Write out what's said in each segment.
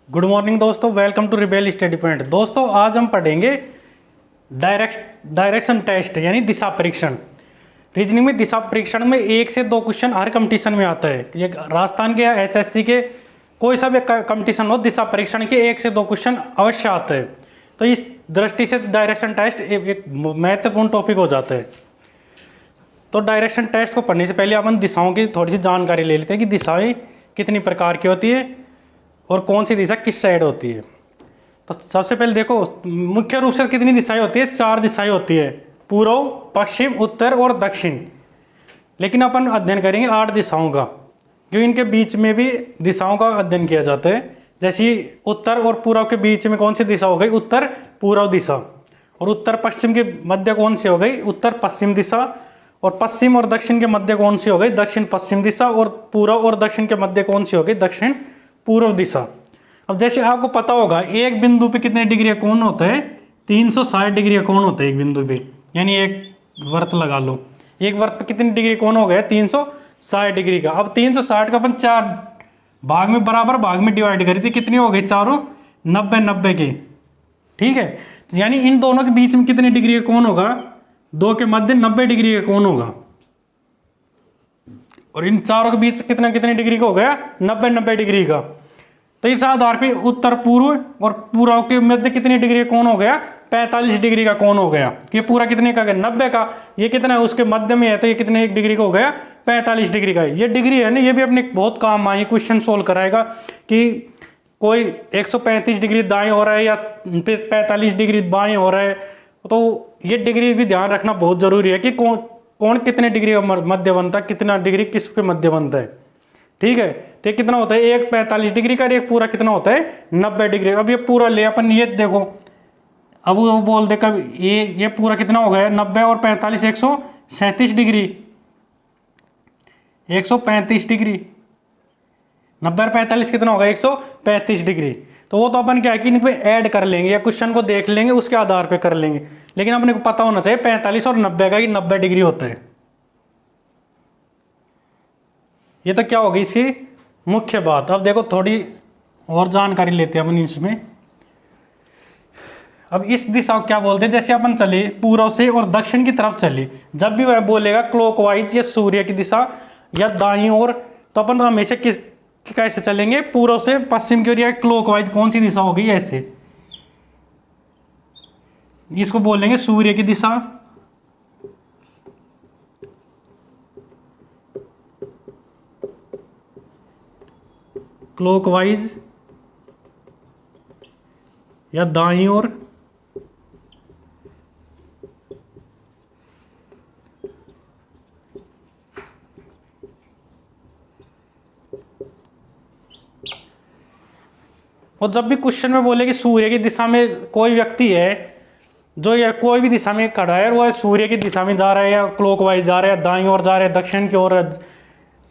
Good morning दोस्तों, welcome to rebel study point. दोस्तों आज हम पढ़ेंगे डायरेक्शन टेस्ट यानी दिशा परीक्षण। रीजनिंग में दिशा परीक्षण में 1 से 2 क्वेश्चन हर कंपटीशन में आता है। ये राजस्थान के या एसएससी के कोई सा भी कंपटीशन हो, दिशा परीक्षण के 1 से 2 क्वेश्चन अवश्य आते हैं। तो इस दृष्टि से डायरेक्शन टेस्ट एक महत्वपूर्ण टॉपिक हो जाता है। तो डायरेक्शन टेस्ट को पढ़ने से पहले अपन दिशाओं की थोड़ी सी जानकारी ले लेते हैं कि दिशाएं कितनी प्रकार की होती है और कौन सी दिशा किस साइड होती है। तो सबसे पहले देखो, मुख्य रूप से कितनी दिशाएं होती है? 4 दिशाएं होती है, पूर्व, पश्चिम, उत्तर और दक्षिण। लेकिन अपन अध्ययन करेंगे 8 दिशाओं का, क्योंकि इनके बीच में भी दिशाओं का अध्ययन किया जाता है। जैसे उत्तर और पूर्व के बीच में कौन सी दिशा हो गई? उत्तर पूर्व दिशा। और उत्तर पश्चिम के मध्य कौन सी हो गई? उत्तर पश्चिम दिशा। और पश्चिम और दक्षिण के मध्य कौन सी हो गई? दक्षिण पश्चिम दिशा। और पूर्व और दक्षिण के मध्य कौन सी हो गई? दक्षिण पूर्व दिशा। अब जैसे आपको पता होगा, एक बिंदु पे कितने डिग्री कोण होता है? 360 डिग्री कोण होता है एक बिंदु पे, यानी एक वर्त लगा लो। एक वर्त पे कितने डिग्री कोण हो गया? 360 डिग्री का। अब 360 का अपन 4 भाग में, बराबर भाग में डिवाइड करी थी, कितनी हो गई? चारों 90 के। ठीक है, यानी इन दोनों के बीच में कितने डिग्री का कोण होगा? 2 के मध्य 90 डिग्री का कोण होगा। और इन चारों के बीच कितने डिग्री का हो गया? 90 डिग्री का। तो इस आधार पे उत्तर पूर्व और पूर्व के मध्य कितनी डिग्री का कोण हो गया? 45 डिग्री का कोण हो गया। ये पूरा कितने का? 90 का। ये कितना है? उसके मध्य में है, तो ये कितने डिग्री का हो गया? 45 डिग्री का। ये डिग्री है ना, ये भी अपने बहुत काम आई, क्वेश्चन सोल्व कराएगा कि कोई 135 डिग्री दाएं हो रहा है या 45 डिग्री बाएं हो रहा है। तो ये डिग्री भी ध्यान रखना बहुत जरूरी है कि कौन कितने डिग्री का मध्य बनता है, कितना डिग्री किस पे मध्य बनता है। ठीक है, तो कितना होता है? एक 45 डिग्री का, एक पूरा कितना होता है? 90 डिग्री। अब ये पूरा ले अपन, ये देखो, अब वो बोल दे कब ये पूरा कितना हो गया? 90 और 45 137 डिग्री। 135 डिग्री। 90 और 45 कितना होगा? 135 डिग्री। तो वो तो अपन क्या है कि इनको ऐड कर लेंगे या क्वेश्चन को देख लेंगे, उसके आधार पे कर लेंगे। लेकिन अपने को पता होना चाहिए 45 और 90 का, कि 90 डिग्री होता है। ये तो क्या होगी इसकी मुख्य बात। अब देखो थोड़ी और जानकारी लेते हैं अपन इसमें। अब इस दिशा को क्या बोलते हैं? जैसे अपन चले पूर्व से और दक्षिण की तरफ चले, जब भी वह बोलेगा क्लॉकवाइज या सूर्य की दिशा या दाईं ओर, तो अपन तो हमेशा कैसे चलेंगे? पूर्व से पश्चिम की ओर या क्लॉकवाइज कौन सी दिशा होगी? ऐसे, इसको बोलेंगे सूर्य की दिशा। क्लॉकवाइज या दाईं ओर। और जब भी क्वेश्चन में बोले कि सूर्य की दिशा में कोई व्यक्ति है जो या कोई भी दिशा में खड़ा है, वो सूर्य की दिशा में जा रहा है या क्लॉकवाइज जा रहा है, दाईं ओर जा रहा है, दक्षिण की ओर,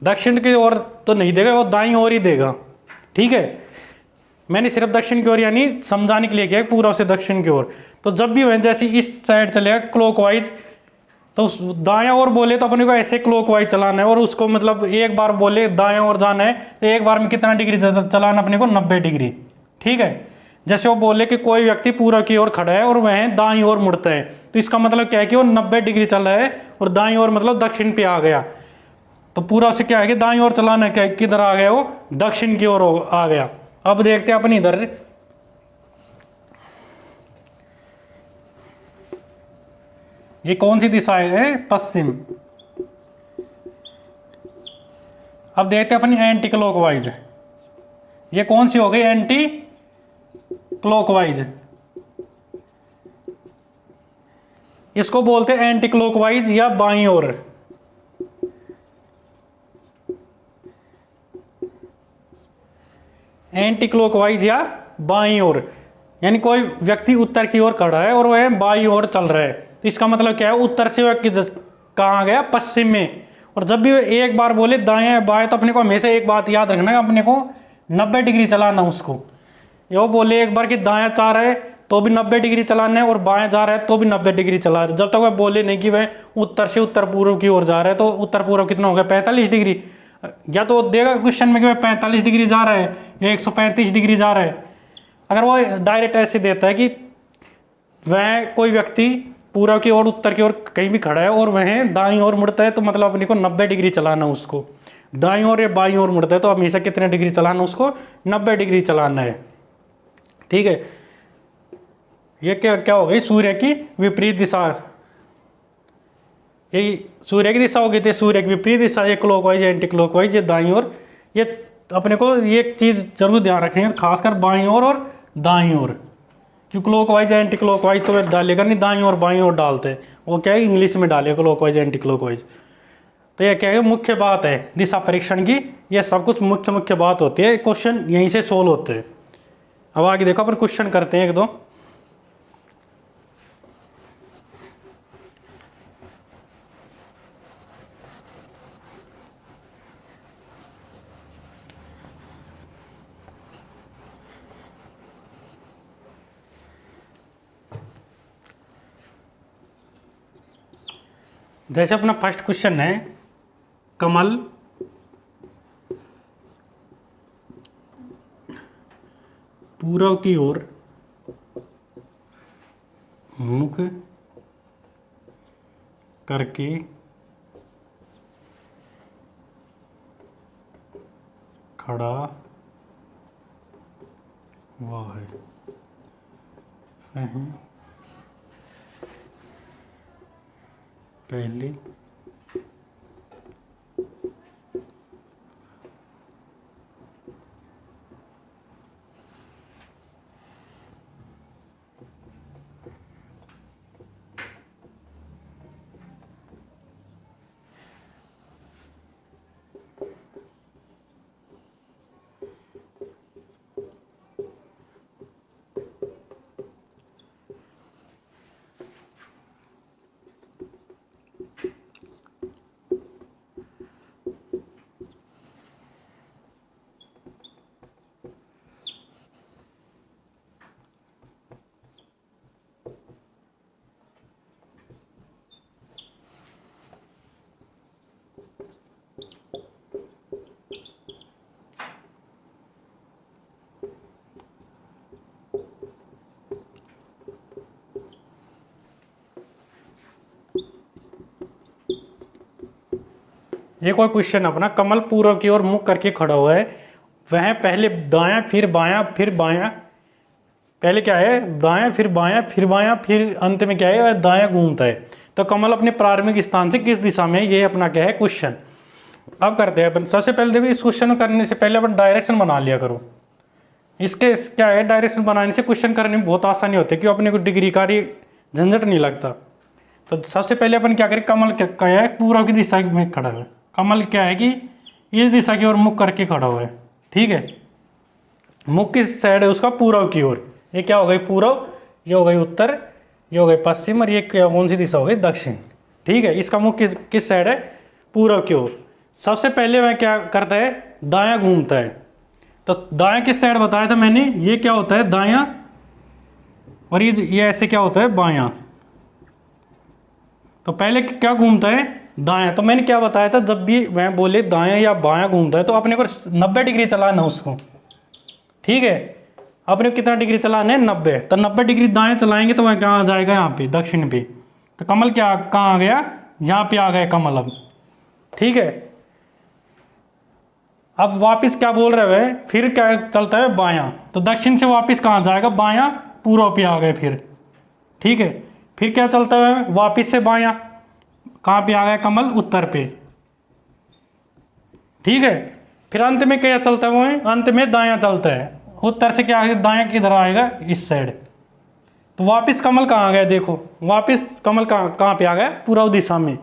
दक्षिण की ओर तो नहीं देगा, वो दाईं ओर ही देगा। ठीक है, मैंने सिर्फ दक्षिण की ओर यानी समझाने के लिए किया, पूर्व से दक्षिण की ओर। तो जब भी वह जैसे इस साइड चलेगा क्लॉकवाइज, तो दायां ओर बोले तो अपने को ऐसे क्लॉकवाइज चलाना है। और उसको मतलब एक बार बोले दायां ओर जाना है, तो एक बार में कितना डिग्री चलाना अपने को? 90 डिग्री। ठीक है, जैसे वो बोले कि कोई व्यक्ति पूर्व की ओर खड़ा है और वह दाईं ओर मुड़ता है, तो इसका मतलब क्या है कि वो 90 डिग्री चल रहा है और दाईं ओर मतलब दक्षिण पे आ गया। तो पूरा से क्या है कि दाईं ओर चलाना है, क्या किधर आ गया? वो दक्षिण की ओर आ गया। अब देखते हैं अपन इधर, ये कौन सी दिशा है? पश्चिम। अब देखते हैं अपन एंटी क्लॉकवाइज, ये कौन सी हो गई? Anti clockwise. इसको बोलते हैं एंटी क्लॉकवाइज या बाईं ओर। एंटी क्लॉकवाइज या बाईं ओर, यानी कोई व्यक्ति उत्तर की ओर खड़ा है और वह बाईं ओर चल रहा है, तो इसका मतलब क्या है? उत्तर से वह कहाँ गया? पश्चिम में। और जब भी वह एक बार बोले दाएं बाएं, तो अपने को हमेशा एक बात याद रखना है, अपने को 90 डिग्री चलाना उसको। यो बोले एक बार कि दायां चाह रहा है तो भी 90 डिग्री चलाना है, और बाएं जा रहा है तो भी 90 डिग्री चला रहा है। जब तक वह बोले नहीं कि वह उत्तर से उत्तर पूर्व की ओर जा रहा है, तो उत्तर पूर्व कितना हो गया? 45 डिग्री। या तो देगा क्वेश्चन में कि 45 डिग्री जा रहा है या 135 डिग्री जा रहा है। अगर वो डायरेक्ट ऐसे देता है कि वह कोई व्यक्ति पूर्व की ओर उत्तर की ओर कहीं भी खड़ा है और वह दाईं ओर मुड़ता है, तो मतलब अपने को 90 डिग्री चलाना उसको। दाईं ओर या बाईं ओर मुड़ता है तो हमेशा कितने डिग्री चलाना उसको, 90 डिग्री चलाना है। ठीक है, ये क्या क्या हो गई, सूर्य की विपरीत दिशा। यही सूर्य की दिशा होगी तो सूर्य की विपरीत दिशा, ये क्लॉकवाइज एंटी क्लॉकवाइज, ये दाईं ओर। ये अपने को ये चीज़ जरूर ध्यान रखनी है, खासकर बाईं ओर और दाईं ओर, क्योंकि क्लॉकवाइज एंटी क्लॉकवाइज तो डालेगा नहीं, दाईं ओर बाईं ओर डालते हैं, वो क्या है इंग्लिश में डाले क्लॉकवाइज एंटी क्लॉकवाइज। तो ये क्या है, मुख्य बात है दिशा परीक्षण की, ये सब कुछ मुख्य मुख्य बात होती है, क्वेश्चन यहीं से सोल्व होते हैं। अब आगे देखो अपन क्वेश्चन करते हैं एक दो। जैसे अपना फर्स्ट क्वेश्चन है, कमल पूर्व की ओर मुख करके खड़ा हुआ है। पहले ये कोई क्वेश्चन अपना, कमल पूर्व की ओर मुख करके खड़ा हुआ है, वह पहले दायां फिर बायां फिर बायां, पहले क्या है दायां फिर बायां फिर बायां, फिर अंत में क्या है दायां घूमता है। तो कमल अपने प्रारंभिक स्थान से किस दिशा में, ये अपना क्या है क्वेश्चन। अब करते हैं अपन, सबसे पहले देखो इस क्वेश्चन को करने से पहले अपन डायरेक्शन बना लिया करो। इसके क्या है, डायरेक्शन बनाने से क्वेश्चन करने में बहुत आसानी होती है, क्यों अपने को डिग्री का झंझट नहीं लगता। तो सबसे पहले अपन क्या करें, कमल क्या है पूर्व की दिशा में खड़ा है, कमल क्या है कि इस दिशा की ओर मुख करके खड़ा हुआ है। ठीक है, मुख किस साइड है उसका, पूर्व की ओर। ये क्या हो गई पूर्व, ये हो गई उत्तर, ये हो गई पश्चिम, और ये कौन सी दिशा हो गई दक्षिण। ठीक है, इसका मुख किस साइड है, पूर्व की ओर। सबसे पहले वह क्या करता है, दायां घूमता है। तो दायां किस साइड बताया था मैंने, ये क्या होता है दायां, और ये ऐसे क्या होता है बायां। तो पहले क्या घूमता है दायां। तो मैंने क्या बताया था, जब भी मैं बोले दायां या बायां घूमता है तो अपने को 90 डिग्री चलाना उसको। ठीक है, अपने को कितना डिग्री चलाना है 90। तो 90 डिग्री दाएं चलाएंगे तो वह कहाँ आ जाएगा, यहाँ पे दक्षिण पे। तो कमल क्या कहाँ आ गया, यहाँ पे आ गया कमल अब। ठीक है, अब वापिस क्या बोल रहे हैं, फिर क्या चलता है बायां, तो दक्षिण से वापिस कहाँ जाएगा बायां, पूर्व पे आ गए फिर। ठीक है, फिर क्या चलता है वापिस से बायां, कहाँ पे आ गया कमल, उत्तर पे। ठीक है, फिर अंत में क्या चलता है वो, अंत में दायां चलता है। उत्तर से क्या आगे दायां किधर आएगा, इस साइड। तो वापिस कमल कहाँ आ गया, देखो वापिस कमल कहाँ पे आ गया, पूर्व दिशा में।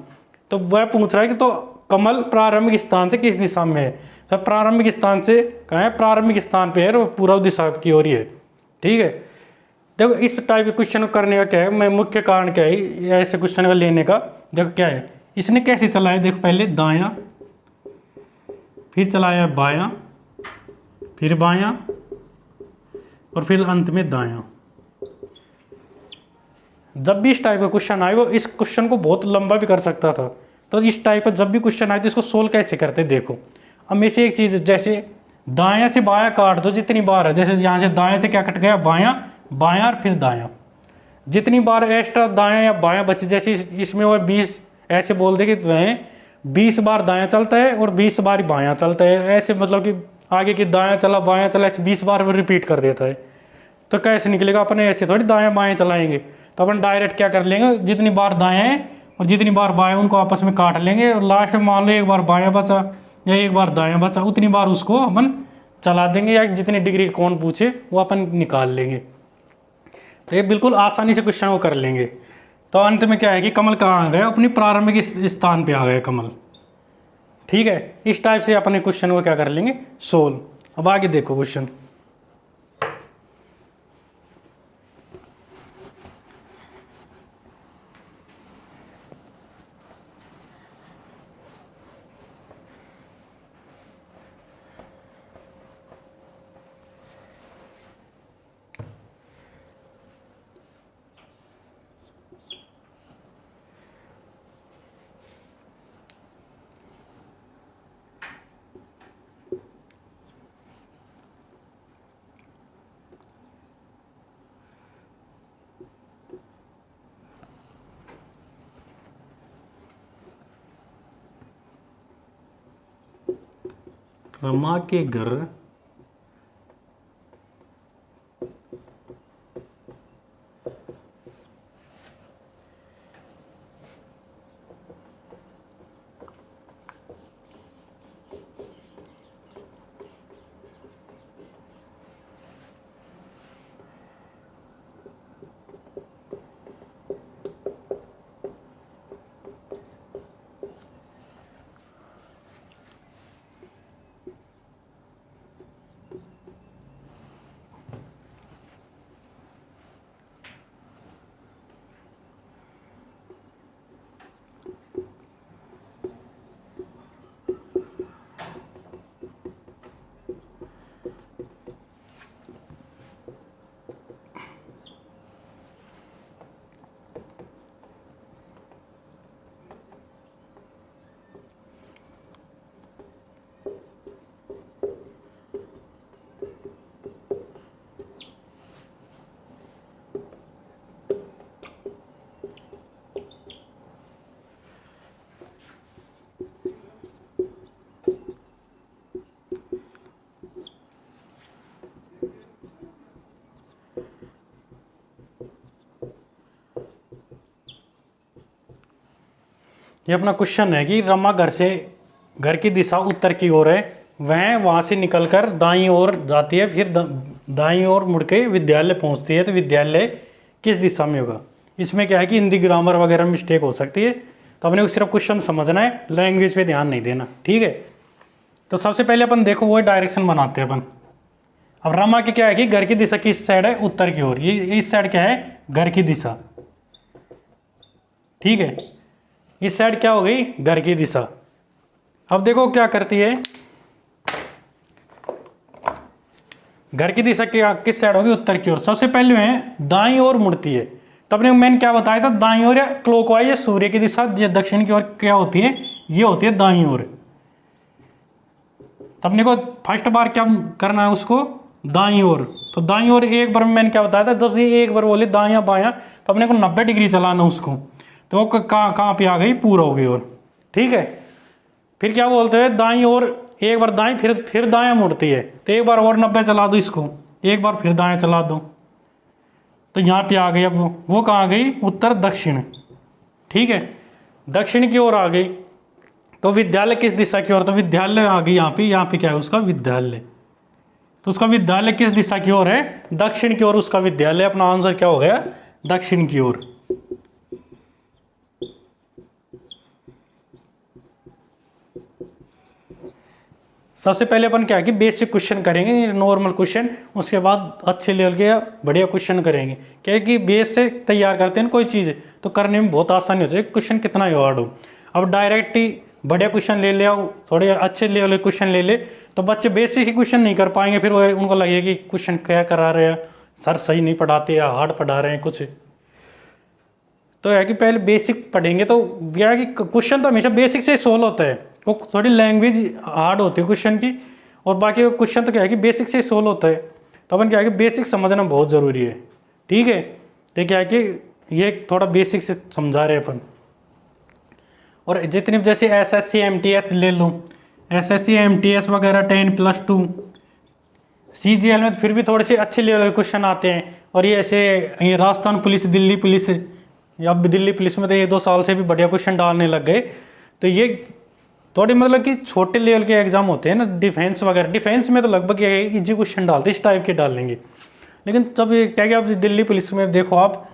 तो वह पूछ रहा है कि तो कमल प्रारंभिक स्थान से किस दिशा में है। सब प्रारंभिक स्थान से कहाँ है, प्रारंभिक स्थान पे है और पूर्व दिशा की ओर ही है। ठीक है, देखो इस टाइप के क्वेश्चन को करने का क्या है, मैं मुख्य कारण क्या है ऐसे क्वेश्चन का लेने का। देखो क्या है, इसने कैसे चलाया, देखो पहले दायां, फिर चलाया बायां, फिर बायां, और फिर अंत में दायां। जब भी इस टाइप का क्वेश्चन आए, वो इस क्वेश्चन को बहुत लंबा भी कर सकता था। तो इस टाइप का जब भी क्वेश्चन आए तो इसको सोल्व कैसे करते देखो। अब में से एक चीज़, जैसे दायां से बायां काट दो जितनी बार है, जैसे यहाँ से दायां से क्या कट गया, बायां, बायां और फिर दायां, जितनी बार एक्स्ट्रा दायां या बायां बचे, जैसे इसमें वो 20, ऐसे बोल दे कि वह 20 बार दायां चलता है और 20 बार बायां चलता है, ऐसे मतलब कि आगे की दायां चला बायां चला ऐसे 20 बार वो रिपीट कर देता है। तो कैसे निकलेगा, अपने ऐसे थोड़ी दायां बायां चलाएंगे, तो अपन डायरेक्ट क्या कर लेंगे, जितनी बार दायां है और जितनी बार बायां उनको आपस में काट लेंगे, और लास्ट में मान लो एक बार बायां बचा या एक बार दायां बचा, उतनी बार उसको अपन चला देंगे, या जितनी डिग्री कौन पूछे वो अपन निकाल लेंगे। तो ये बिल्कुल आसानी से क्वेश्चन वो कर लेंगे। तो अंत में क्या है कि कमल कहाँ आ गया, अपनी प्रारंभिक स्थान पे आ गया कमल। ठीक है, इस टाइप से अपने क्वेश्चन को क्या कर लेंगे, सोल्व। अब आगे देखो क्वेश्चन। रमा के घर ये अपना क्वेश्चन है कि रमा घर की दिशा उत्तर की ओर है, वह वहाँ से निकलकर दाईं ओर जाती है, फिर दाईं ओर मुड़ के विद्यालय पहुँचती है, तो विद्यालय किस दिशा में होगा। इसमें क्या है कि हिंदी ग्रामर वगैरह मिस्टेक हो सकती है, तो अपने को सिर्फ क्वेश्चन समझना है, लैंग्वेज पे ध्यान नहीं देना। ठीक है, तो सबसे पहले अपन देखो वो डायरेक्शन बनाते हैं अपन। अब रमा की क्या है कि घर की दिशा किस साइड है, उत्तर की ओर, ये इस साइड क्या है, घर की दिशा। ठीक है, इस साइड क्या हो गई, घर की दिशा। अब देखो क्या करती है, घर की दिशा क्या किस साइड होगी, उत्तर की ओर। सबसे पहले में दाईं ओर मुड़ती है, तो अपने मैंने क्या बताया था, दाईं ओर या क्लॉकवाइज, सूर्य की दिशा या दक्षिण की ओर क्या होती है, ये होती है दाईं ओर। तो अपने को फर्स्ट बार क्या करना है, उसको दाईं ओर। तो दाईं ओर एक बार मैंने क्या बताया था, जब ये एक बार बोले दायां बायां, तो अपने को 90 डिग्री चलाना उसको, तो वो कहाँ पे आ गई, पूरब की ओर। ठीक है, फिर क्या बोलते हैं, दाईं ओर एक बार दाईं, फिर दायां मुड़ती है, तो एक बार और 90 चला दो इसको, एक बार फिर दायां चला दो, तो यहाँ पे आ गई। अब वो कहाँ आ गई, उत्तर दक्षिण। ठीक है, दक्षिण की ओर आ गई, तो विद्यालय किस दिशा की ओर, तो विद्यालय आ गई यहाँ पे क्या है उसका विद्यालय, तो उसका विद्यालय किस दिशा की ओर है, दक्षिण की ओर उसका विद्यालय। अपना आंसर क्या हो गया, दक्षिण की ओर। सबसे पहले अपन क्या है कि बेसिक क्वेश्चन करेंगे, नॉर्मल क्वेश्चन, उसके बाद अच्छे लेवल के बढ़िया क्वेश्चन करेंगे। क्या है कि बेस से तैयार करते हैं कोई चीज़ तो करने में बहुत आसानी हो जाए, क्वेश्चन कितना ही हार्ड हो। अब डायरेक्ट ही बढ़िया क्वेश्चन ले आओ, थोड़े अच्छे लेवल के क्वेश्चन ले ले, तो बच्चे बेसिक ही क्वेश्चन नहीं कर पाएंगे, फिर वो उनको लगेगा कि क्वेश्चन क्या करा रहे हैं सर, सही नहीं पढ़ाते या हार्ड पढ़ा रहे हैं कुछ। तो है कि पहले बेसिक पढ़ेंगे, तो यह है कि क्वेश्चन तो हमेशा बेसिक से सोल्व होता है, वो थोड़ी लैंग्वेज हार्ड होती है क्वेश्चन की, और बाकी क्वेश्चन तो क्या है कि बेसिक से सोल्व होता है। तो अपन क्या है कि बेसिक समझना बहुत ज़रूरी है, ठीक है। तो क्या है कि ये थोड़ा बेसिक से समझा रहे हैं अपन। और जितनी जैसे SSC MTS ले लूँ, SSC MTS वगैरह 10+2 CGL में तो फिर भी थोड़े से अच्छे लेवल के क्वेश्चन आते हैं। और ये ऐसे ये राजस्थान पुलिस, दिल्ली पुलिस, या दिल्ली पुलिस में तो ये 2 साल से भी बढ़िया क्वेश्चन डालने लग गए। तो ये थोड़े मतलब कि छोटे लेवल के एग्जाम होते हैं ना, डिफेंस वगैरह, डिफेंस में तो लगभग ये इजी क्वेश्चन डालते इस टाइप के डालेंगे। लेकिन तब ये क्या क्या, आप दिल्ली पुलिस में देखो, आप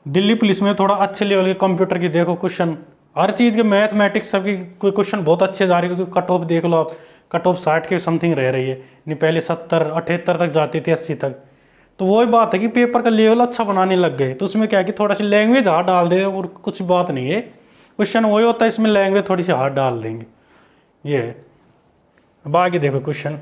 दिल्ली पुलिस में थोड़ा अच्छे लेवल के कंप्यूटर की देखो क्वेश्चन, हर चीज़ के मैथमेटिक्स सबकी कोई क्वेश्चन बहुत अच्छे जा रहे हैं। क्योंकि कट ऑफ देख लो आप, कट ऑफ 60 के समथिंग रह रही है, नहीं पहले 70 78 तक जाती थी, 80 तक। तो वही बात है कि पेपर का लेवल अच्छा बनाने लग गए। तो उसमें क्या है कि थोड़ा सी लैंग्वेज हार्ड डाल दे और कुछ बात नहीं है, क्वेश्चन वही होता है, इसमें लैंग्वेज थोड़ी सी हार्ड डाल देंगे, ये है। अब आगे देखो क्वेश्चन।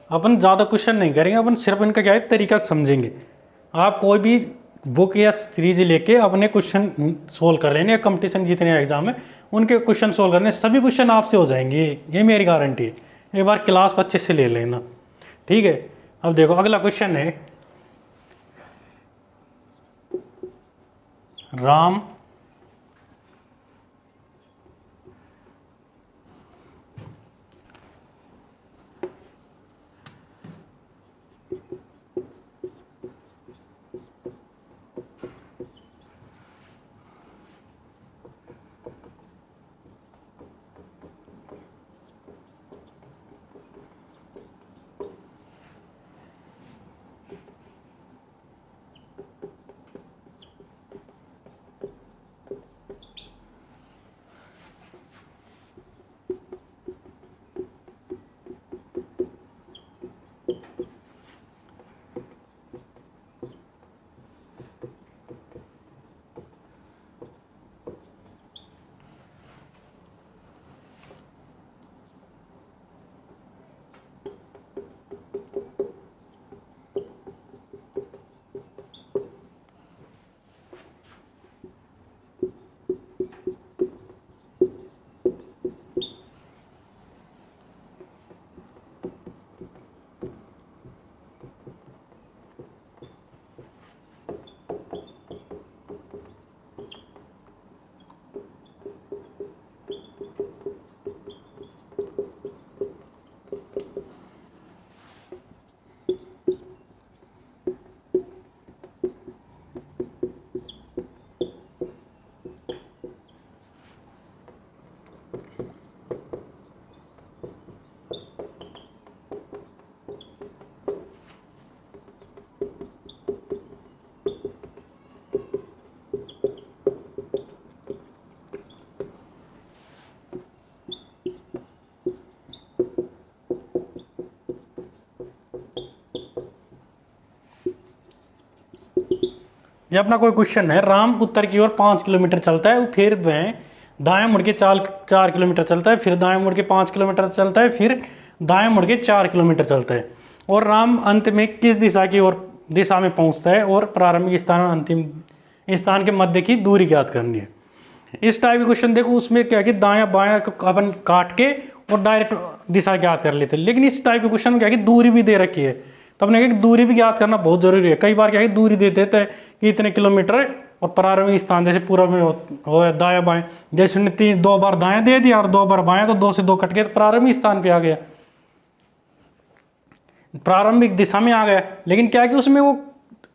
अपन ज़्यादा क्वेश्चन नहीं करेंगे, अपन सिर्फ इनका क्या है तरीका समझेंगे। आप कोई भी बुक या सीरीज लेके अपने क्वेश्चन सोल्व कर लेने, कंपटीशन जितने एग्जाम है उनके क्वेश्चन सोल्व करने, सभी क्वेश्चन आपसे हो जाएंगे, ये मेरी गारंटी है। एक बार क्लास को अच्छे से ले लेना, ठीक है। अब देखो अगला क्वेश्चन है, राम ये अपना कोई क्वेश्चन है, राम उत्तर की ओर 5 किलोमीटर चलता है, फिर वह दाएं मुड़ के 4 किलोमीटर चलता है, फिर दाएं मुड़ के 5 किलोमीटर चलता है, फिर दाएं मुड़ के 4 किलोमीटर चलता है, और राम अंत में किस दिशा में पहुंचता है, और प्रारंभिक स्थान और अंतिम स्थान के मध्य की दूरी ज्ञात करनी है। इस टाइप के क्वेश्चन देखो, उसमें क्या है कि दायां बायां अपन काट के और डायरेक्ट दिशा ज्ञात कर लेते हैं। लेकिन इस टाइप के क्वेश्चन क्या है कि दूरी भी दे रखी है, तो अपने दूरी भी ज्ञात करना बहुत जरूरी है। कई बार क्या है दूरी दे देते हैं कि इतने किलोमीटर है, और प्रारंभिक स्थान जैसे पूरा में हो दाया बाएं, जैसे उसने 2 बार दाएं दे दिया और 2 बार बाएं, तो 2 से 2 कट गए, तो प्रारंभिक स्थान पे आ गया, प्रारंभिक दिशा में आ गया। लेकिन क्या है कि उसमें वो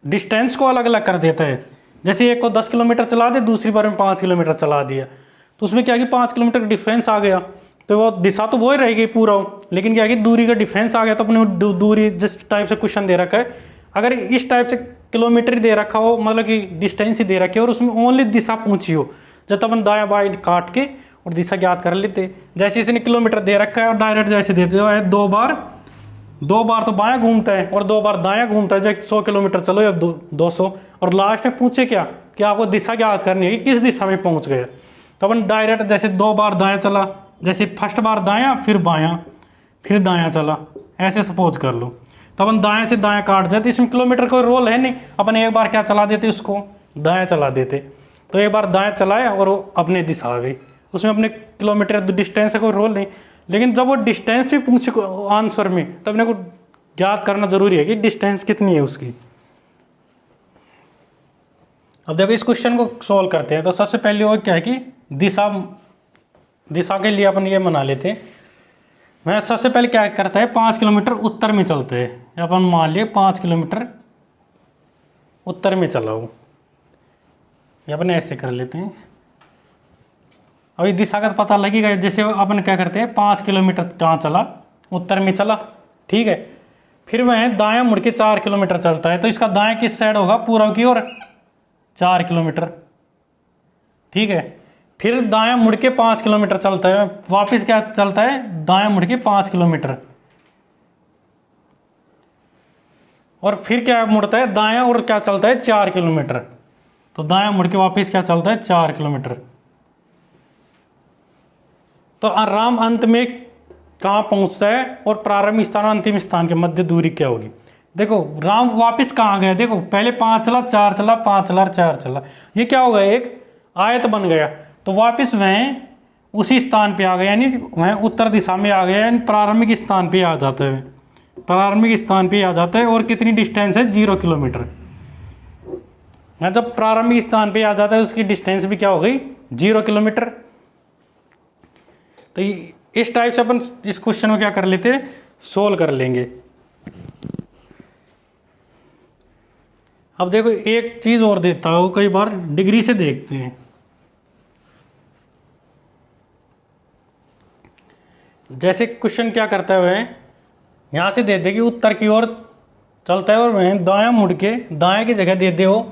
डिस्टेंस को अलग अलग कर देता है, जैसे एक को 10 किलोमीटर चला दे, दूसरी बार में 5 किलोमीटर चला दिया, तो उसमें क्या है कि 5 किलोमीटर का डिफरेंस आ गया, तो वो दिशा तो वो ही रहेगी पूरा, लेकिन क्या है कि दूरी का डिफरेंस आ गया। तो अपने दूरी जिस टाइप से क्वेश्चन दे रखा है, अगर इस टाइप से किलोमीटर दे रखा हो, मतलब कि डिस्टेंस ही दे रखी हो, और उसमें ओनली दिशा पूछी हो, जब अपन दाया बाएं काट के और दिशा ज्ञात कर लेते। जैसे इसने किलोमीटर दे रखा है और डायरेक्ट जैसे देते हो, 2 बार तो बायां घूमता है और 2 बार दायां घूमता है, जैसे 100 किलोमीटर चलो या 200, और लास्ट में पूछे क्या कि आपको दिशा ज्ञात करनी है कि किस दिशा में पहुंच गए। तो अपन डायरेक्ट जैसे 2 बार दाएं चला जैसे फर्स्ट बार दायां फिर बायां फिर दायां चला, ऐसे सपोज कर लो। तो अपन दाएं से दायां काट जाते, इसमें किलोमीटर कोई रोल है नहीं, अपन एक बार क्या चला देते, उसको दायां चला देते। तो एक बार दाएं चलाया और वो अपने दिशा आ गई, उसमें अपने किलोमीटर डिस्टेंस का कोई रोल नहीं। लेकिन जब वो डिस्टेंस भी पूछे आंसर में, तब अपने को ज्ञात करना जरूरी है कि डिस्टेंस कितनी है उसकी। अब देखो इस क्वेश्चन को सॉल्व करते हैं। तो सबसे पहले वो क्या है कि दिशा के लिए अपन ये बना लेते हैं। मैं सबसे पहले क्या करता है, 5 किलोमीटर उत्तर में चलते हैं। अपन मान लिए 5 किलोमीटर उत्तर में चला हूँ, ये अपन ऐसे कर लेते हैं। अभी दिशा का पता लगेगा। जैसे अपन क्या करते हैं, 5 किलोमीटर कहाँ चला, उत्तर में चला, ठीक है। फिर वह दायां मुड़ के 4 किलोमीटर चलता है, तो इसका दाएं किस साइड होगा, पूर्व की ओर 4 किलोमीटर, ठीक है। फिर दायां मुड़ के 5 किलोमीटर चलता है, वापस क्या चलता है, दायां मुड़ के 5 किलोमीटर, और फिर क्या मुड़ता है दायां, और क्या चलता है 4 किलोमीटर। तो दायां मुड़ के वापस क्या चलता है, 4 किलोमीटर। तो आराम अंत में कहाँ पहुंचता है, और प्रारंभिक स्थान और अंतिम स्थान के मध्य दूरी क्या होगी। देखो राम वापस कहाँ गया, देखो पहले 5 चला, 4 चला, 5 चला, 4 चला, ये क्या हो गया, एक आयत बन गया। तो वापस वह उसी स्थान पे आ गया, यानी वह उत्तर दिशा में आ गया, यानी प्रारंभिक स्थान पे आ जाता है, प्रारंभिक स्थान पे आ जाता है। और कितनी डिस्टेंस है, 0 किलोमीटर। जब प्रारंभिक स्थान पे आ जाता है, उसकी डिस्टेंस भी क्या हो गई, 0 किलोमीटर। तो इस टाइप से अपन इस क्वेश्चन को क्या कर लेते हैं, सोल्व कर लेंगे। अब देखो एक चीज और देता हूं, कई बार डिग्री से देखते हैं। जैसे क्वेश्चन क्या करता है, वह यहां से दे दे कि उत्तर की ओर चलता है, और वह दायां मुड़ के दाएं की जगह दे दे हो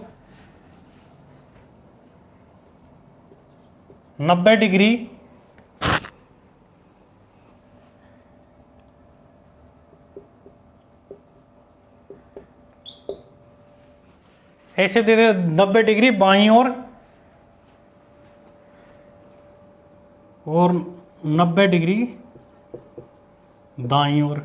90 डिग्री, ऐसे दे दे 90 डिग्री बाईं ओर और 90 डिग्री दाईं ओर।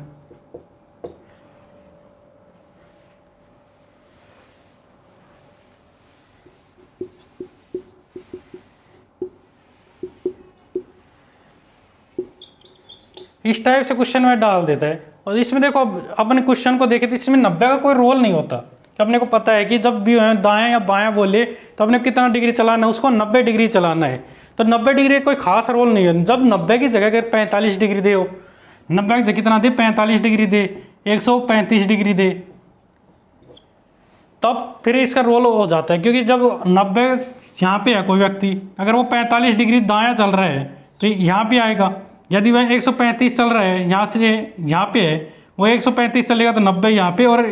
इस टाइप से क्वेश्चन में डाल देता है। और इसमें देखो अपने क्वेश्चन को देखे तो इसमें 90 का कोई रोल नहीं होता, कि अपने को पता है कि जब भी दायां या बायां बोले तो अपने कितना डिग्री चलाना है, उसको 90 डिग्री चलाना है। तो 90 डिग्री कोई खास रोल नहीं है। जब 90 की जगह अगर 45 डिग्री दे हो, 90 की जगह कितना दे, 45 डिग्री दे, 135 डिग्री दे, तब फिर इसका रोल हो जाता है। क्योंकि जब 90 यहाँ पे है कोई व्यक्ति, अगर वो 45 डिग्री दायां चल रहा है तो यहाँ पे आएगा। यदि वह 135 चल रहा है, यहाँ से यहाँ पे है, वो 135 चलेगा तो 90 यहाँ पे और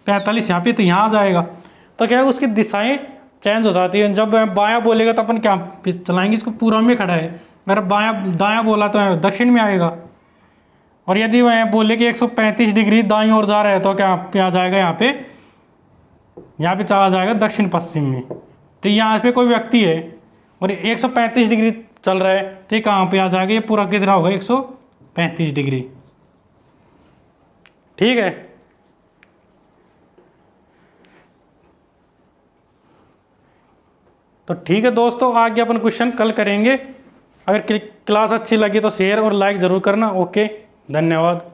45 यहाँ पे, तो यहाँ आ जाएगा। तो क्या है, उसकी दिशाएं चेंज हो जाती है। जब बायां बोलेगा तो अपन क्या चलाएंगे, इसको पूर्व में खड़ा है, अगर बायां दायां बोला तो दक्षिण में आएगा। और यदि वह बोले कि 135 डिग्री दाईं ओर जा रहा है तो क्या पे आ जाएगा, यहाँ पे चला जाएगा दक्षिण पश्चिम में। तो यहाँ पे कोई व्यक्ति है और 135 डिग्री चल रहा है, तो ये कहाँ पे आ जाएगा, ये पूरा कितना होगा, 135 डिग्री, ठीक है। तो ठीक है दोस्तों, आगे अपन क्वेश्चन कल करेंगे। अगर क्लास अच्छी लगी तो शेयर और लाइक ज़रूर करना। ओके, धन्यवाद।